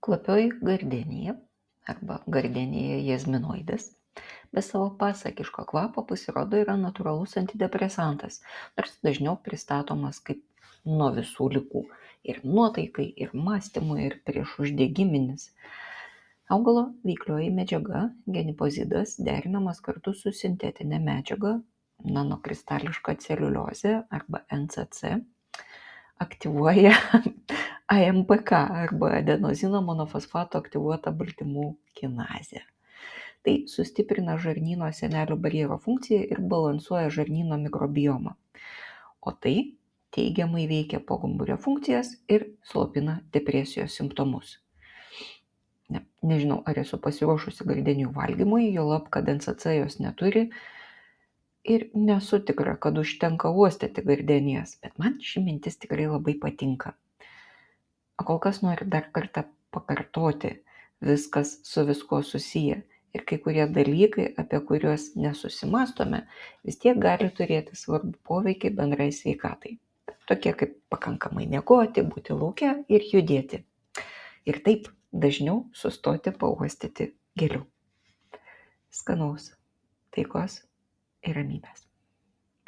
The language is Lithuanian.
Kvapioji gardenija arba gardenija jazminoides be savo pasakiško kvapo pasirodo yra natūralus antidepresantas, nors dažniau pristatomas kaip nuo visų ligų ir nuotaikai, ir mąstymui, ir priešuždegiminis. Augalo veiklioji medžiaga genipozidas derinamas kartu su sintetine medžiaga nanokristališka celiuliozė arba NCC aktyvuoja AMPK arba adenozino monofosfato aktyvuotą baltymų kinazę. Tai sustiprina žarnyno sienelių barjero funkciją ir balansuoja žarnyno mikrobiomą. O tai teigiamai veikia pogumburio funkcijas ir slopina depresijos simptomus. Nežinau, ar esu pasiruošusi gardenijų valgymui, juolab, kad NCC jos neturi. Ir nesu tikra, kad užtenka uostyti gardenijas, bet man ši mintis tikrai labai patinka. O kol kas noriu dar kartą pakartoti, viskas su viskuo susiję. Ir kai kurie dalykai, apie kuriuos nesusimastome, vis tiek gali turėti svarbų poveikį bendrai sveikatai. Tokie kaip pakankamai miegoti, būti lauke ir judėti. Ir taip dažniau sustoti pauostyti gėlių. Skanaus, taikos ir ramybės.